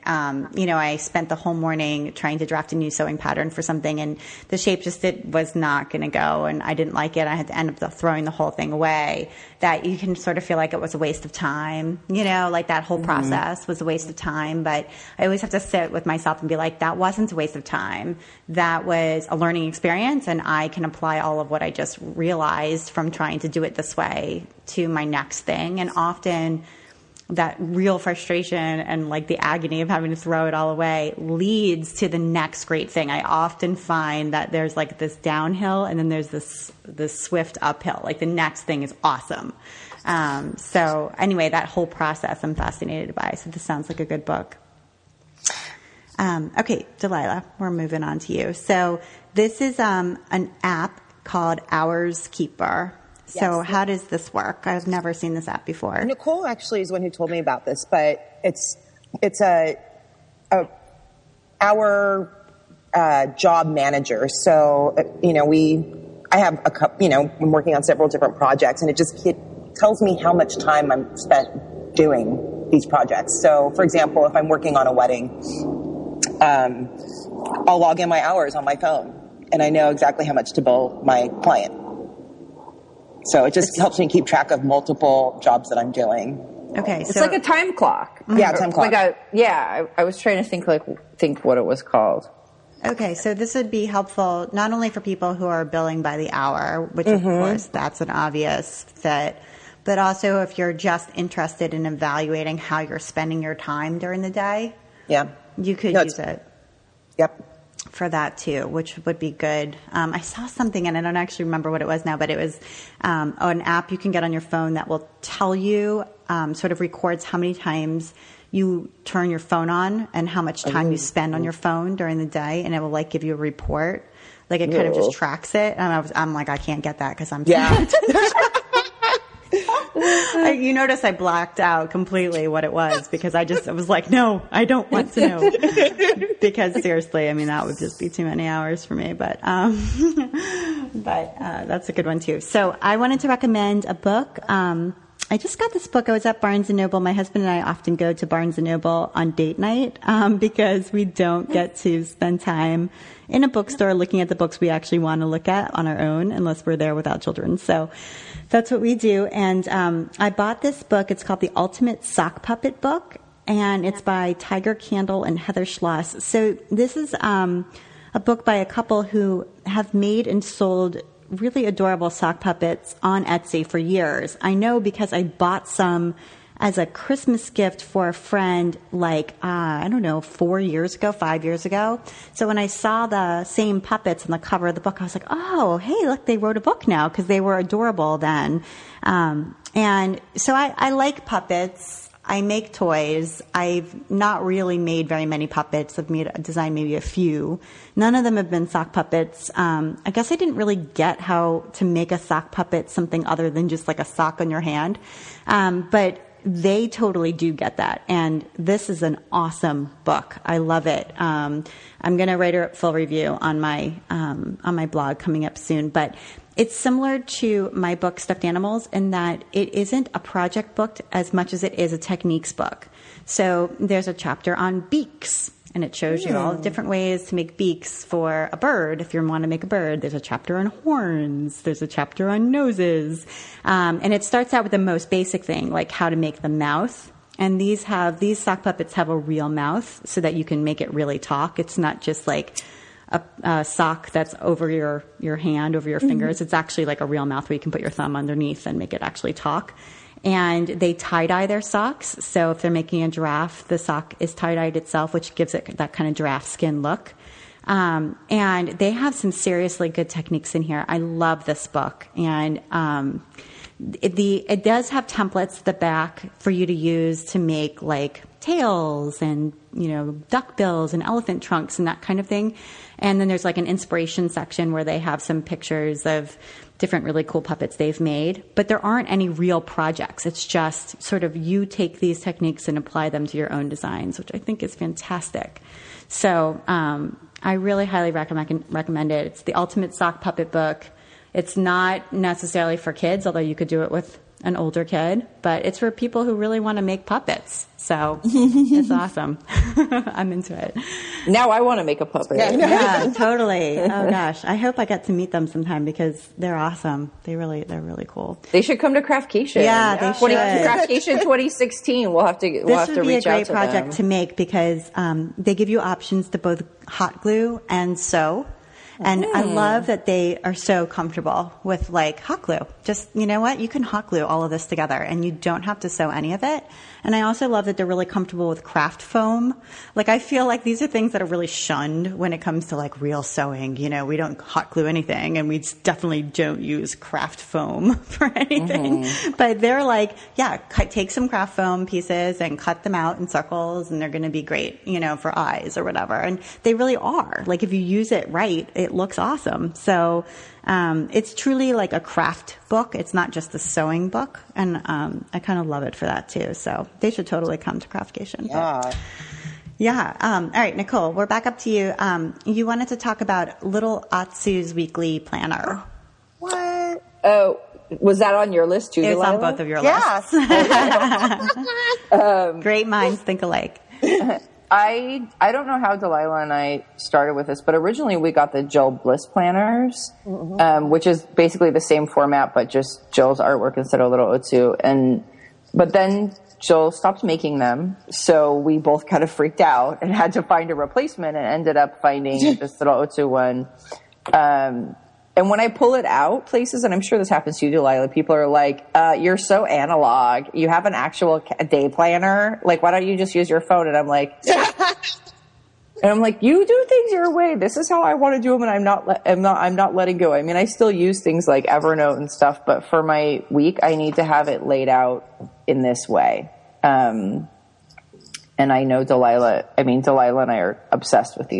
I spent the whole morning trying to draft a new sewing pattern for something, and the shape was not going to go, and I didn't like it. I had to end up throwing the whole thing away. That you can sort of feel like it was a waste of time, like that whole process was a waste of time. But I always have to sit with myself and be like, that wasn't a waste of time. That was a learning experience, and I can apply all of what I just realized from trying to do it this way to my next thing. And often that real frustration and like the agony of having to throw it all away leads to the next great thing. I often find that there's like this downhill and then there's this swift uphill. Like the next thing is awesome. So anyway, that whole process I'm fascinated by. So this sounds like a good book. Okay, Delilah, we're moving on to you. So this is an app called Hours Keeper. So Yes. how does this work? I've never seen this app before. Nicole actually is the one who told me about this, but it's our job manager. So, I have a couple, I'm working on several different projects, and it tells me how much time I'm spent doing these projects. So, for example, if I'm working on a wedding, I'll log in my hours on my phone, and I know exactly how much to bill my client. So it just helps me keep track of multiple jobs that I'm doing. Okay, it's like a time clock. Yeah, time clock. I was trying to think what it was called. Okay, so this would be helpful not only for people who are billing by the hour, which of course that's an obvious fit, but also if you're just interested in evaluating how you're spending your time during the day. Yeah. You could use it. Yep. For that too, which would be good. I saw something, and I don't actually remember what it was now, but it was an app you can get on your phone that will tell you, sort of records how many times you turn your phone on and how much time you spend on your phone during the day, and it will like give you a report. Like it kind of just tracks it. And I'm like, I can't get that because I'm you notice I blacked out completely what it was because I was like, no, I don't want to know. Because seriously, I mean, that would just be too many hours for me. But that's a good one too. So I wanted to recommend a book. I just got this book. I was at Barnes & Noble. My husband and I often go to Barnes & Noble on date night because we don't get to spend time in a bookstore looking at the books we actually want to look at on our own unless we're there without children. So that's what we do. And I bought this book. It's called The Ultimate Sock Puppet Book, and it's by Tiger Candle and Heather Schloss. So this is a book by a couple who have made and sold really adorable sock puppets on Etsy for years. I know because I bought some as a Christmas gift for a friend 5 years ago. So when I saw the same puppets on the cover of the book, I was like, oh, hey, look, they wrote a book now because they were adorable then. And so I like puppets. I make toys. I've not really made very many puppets. I've designed maybe a few. None of them have been sock puppets. I guess I didn't really get how to make a sock puppet something other than just like a sock on your hand. But they totally do get that. And this is an awesome book. I love it. I'm going to write a full review on my blog coming up soon. But It's similar to my book, Stuffed Animals, in that it isn't a project book as much as it is a techniques book. So there's a chapter on beaks, and it shows you all the different ways to make beaks for a bird. If you want to make a bird, there's a chapter on horns. There's a chapter on noses. And it starts out with the most basic thing, like how to make the mouth. And these sock puppets have a real mouth so that you can make it really talk. It's not just like a sock that's over your hand, over your fingers. It's actually like a real mouth where you can put your thumb underneath and make it actually talk. And they tie-dye their socks. So if they're making a giraffe, the sock is tie-dyed itself, which gives it that kind of giraffe skin look. And they have some seriously good techniques in here. I love this book. And it does have templates at the back for you to use to make like tails and, duck bills and elephant trunks and that kind of thing. And then there's like an inspiration section where they have some pictures of different really cool puppets they've made, but there aren't any real projects. It's just sort of you take these techniques and apply them to your own designs, which I think is fantastic. So I really highly recommend it. It's the ultimate sock puppet book. It's not necessarily for kids, although you could do it with an older kid, but it's for people who really want to make puppets. So it's awesome. I'm into it. Now I want to make a puppet. Yeah, totally. Oh gosh. I hope I get to meet them sometime because they're awesome. They're really cool. They should come to Craftcation. Yeah, they should. Craftcation 2016. We'll have to reach out to them. This would be a great project to make because they give you options to both hot glue and sew. And I love that they are so comfortable with like hot glue. Just, you know what? You can hot glue all of this together and you don't have to sew any of it. And I also love that they're really comfortable with craft foam. Like I feel like these are things that are really shunned when it comes to like real sewing. We don't hot glue anything and we definitely don't use craft foam for anything. But they're like, take some craft foam pieces and cut them out in circles and they're going to be great, for eyes or whatever. And they really are. Like if you use it right, it looks awesome. So it's truly like a craft book. It's not just a sewing book. And I kind of love it for that too. So they should totally come to Craftcation. Yeah. All right, Nicole, we're back up to you. You wanted to talk about Little Atsu's weekly planner. What? Oh, was that on your list too, It's Delilah? on both of your lists. Great minds think alike. I don't know how Delilah and I started with this, but originally we got the Jill Bliss planners, which is basically the same format, but just Jill's artwork instead of Little Otsu. But then Jill stopped making them, so we both kind of freaked out and had to find a replacement and ended up finding this Little Otsu one. And when I pull it out places, and I'm sure this happens to you, Delilah, people are like, you're so analog. You have an actual day planner. Like, why don't you just use your phone? And I'm like, you do things your way. This is how I want to do them. And I'm not letting go. I mean, I still use things like Evernote and stuff, but for my week, I need to have it laid out in this way. And I know Delilah and I are obsessed with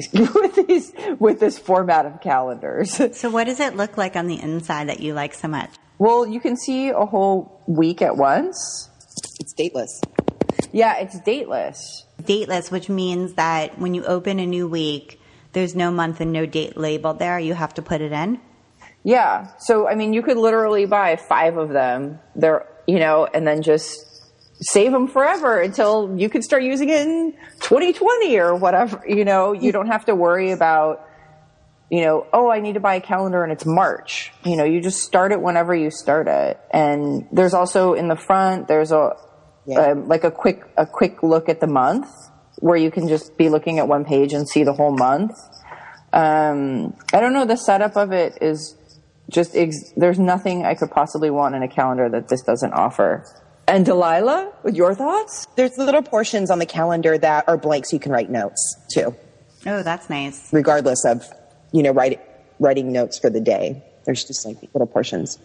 with this format of calendars. So what does it look like on the inside that you like so much? Well, you can see a whole week at once. It's dateless. Yeah, it's dateless. Dateless, which means that when you open a new week, there's no month and no date labeled there. You have to put it in. Yeah. So, I mean, you could literally buy 5 of them. And then just save them forever until you can start using it in 2020 or whatever. You don't have to worry about, I need to buy a calendar and it's March. You just start it whenever you start it. And there's also in the front, there's a quick look at the month where you can just be looking at one page and see the whole month. I don't know. The setup of it is just, there's nothing I could possibly want in a calendar that this doesn't offer. And Delilah, with your thoughts? There's little portions on the calendar that are blank so you can write notes too. Oh, that's nice. Regardless of, writing notes for the day. There's just like little portions.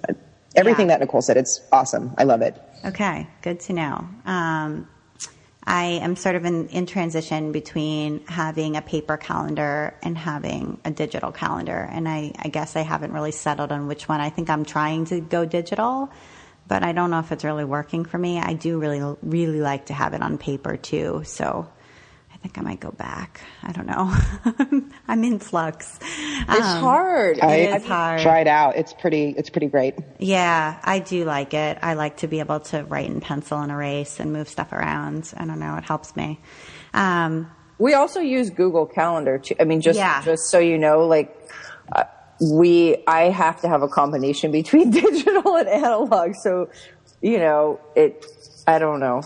Everything that Nicole said, it's awesome. I love it. Okay, good to know. I am sort of in transition between having a paper calendar and having a digital calendar. And I guess I haven't really settled on which one. I think I'm trying to go digital, but I don't know if it's really working for me. I do really, really like to have it on paper too. So I think I might go back. I don't know. I'm in flux. It's hard. It's hard. Try it out. It's pretty great. Yeah, I do like it. I like to be able to write in pencil and erase and move stuff around. I don't know. It helps me. We also use Google Calendar too. I mean, just so you know, like, I have to have a combination between digital and analog. So, I don't know.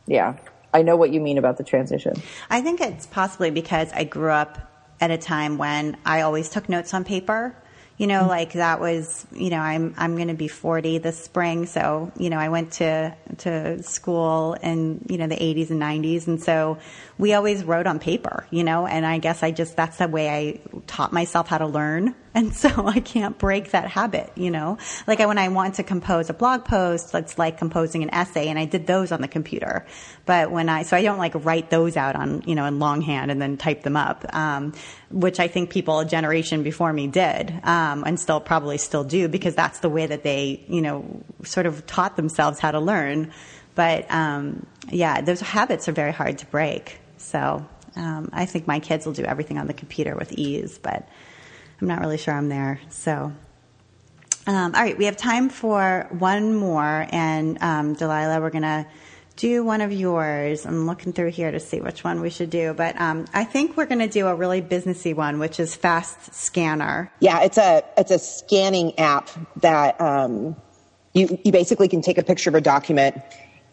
Yeah. I know what you mean about the transition. I think it's possibly because I grew up at a time when I always took notes on paper. Like that was, I'm going to be 40 this spring. So, I went to school in, the 80s and 90s. And so we always wrote on paper, and I guess that's the way I taught myself how to learn. And so I can't break that habit, like when I want to compose a blog post, it's like composing an essay, and I did those on the computer. But so I don't like write those out on, in longhand and then type them up, which I think people a generation before me did, and probably still do, because that's the way that they, sort of taught themselves how to learn. But, those habits are very hard to break. So, I think my kids will do everything on the computer with ease, but I'm not really sure I'm there. So, all right, we have time for one more. And Delilah, we're going to do one of yours. I'm looking through here to see which one we should do. But I think we're going to do a really businessy one, which is Fast Scanner. Yeah, it's a scanning app that you basically can take a picture of a document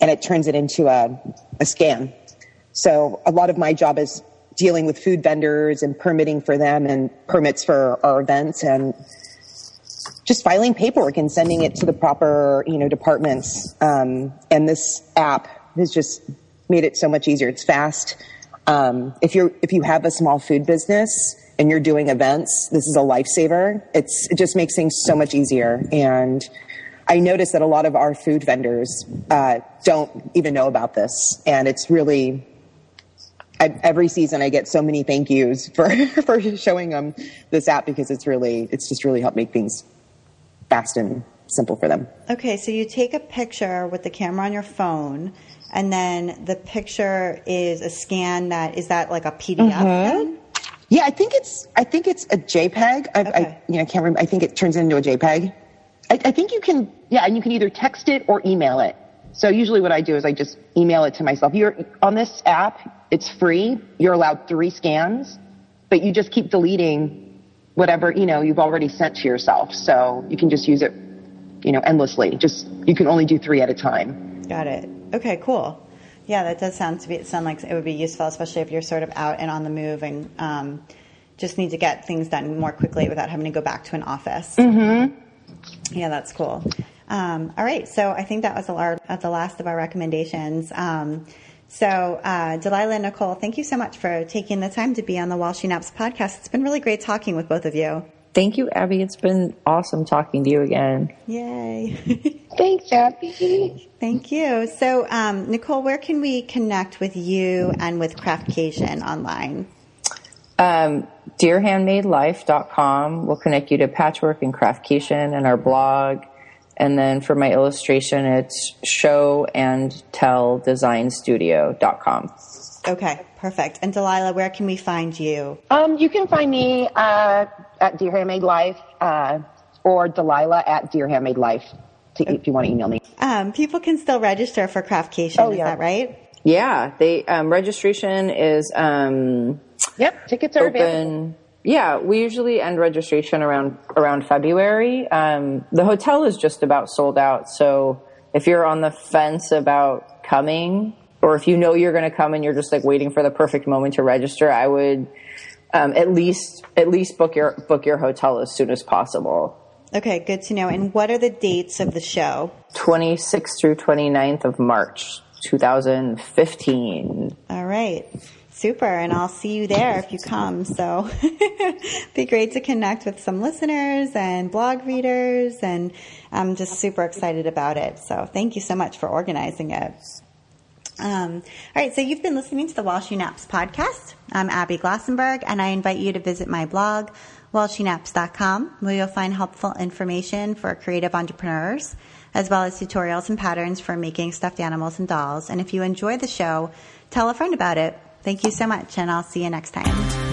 and it turns it into a scan. So a lot of my job is dealing with food vendors and permitting for them and permits for our events and just filing paperwork and sending it to the proper, departments. And this app has just made it so much easier. It's fast. If you have a small food business and you're doing events, this is a lifesaver. It just makes things so much easier. And I noticed that a lot of our food vendors don't even know about this. And it's really, every season I get so many thank yous for showing them this app, because it's just really helped make things fast and simple for them. Okay, so you take a picture with the camera on your phone, and then the picture is a scan is that like a PDF then? Yeah, I think it's a JPEG. Okay. I can't remember. I think it turns into a JPEG. I think you can, and you can either text it or email it. So usually what I do is I just email it to myself. On this app, it's free. You're allowed 3 scans, but you just keep deleting whatever, you've already sent to yourself. So you can just use it, endlessly. You can only do 3 at a time. Got it. Okay, cool. Yeah, that does sound like it would be useful, especially if you're sort of out and on the move and just need to get things done more quickly without having to go back to an office. Mm-hmm. Yeah, that's cool. All right, so I think that was the last of our recommendations. So Delilah and Nicole, thank you so much for taking the time to be on the While She Naps podcast. It's been really great talking with both of you. Thank you, Abby. It's been awesome talking to you again. Yay. Thanks, Abby. Thank you. So, Nicole, where can we connect with you and with Craftcation online? DearHandmadeLife.com will connect you to Patchwork and Craftcation and our blog. And then for my illustration, it's showandtelldesignstudio.com. Okay, perfect. And Delilah, where can we find you? You can find me at Dear Handmade Life or Delilah at Dear Handmade Life if you want to email me. People can still register for Craftcation, is that right? Yeah, they registration is tickets are open. available. Yeah, we usually end registration around February. The hotel is just about sold out, so if you're on the fence about coming, or if you know you're going to come and you're just like waiting for the perfect moment to register, I would at least book your hotel as soon as possible. Okay, good to know. And what are the dates of the show? 26th through 29th of March, 2015. All right. Super. And I'll see you there if you come. So be great to connect with some listeners and blog readers. And I'm just super excited about it. So thank you so much for organizing it. All right. So you've been listening to the While She Naps podcast. I'm Abby Glassenberg, and I invite you to visit my blog, whileshenaps.com, where you'll find helpful information for creative entrepreneurs, as well as tutorials and patterns for making stuffed animals and dolls. And if you enjoy the show, tell a friend about it. Thank you so much, and I'll see you next time.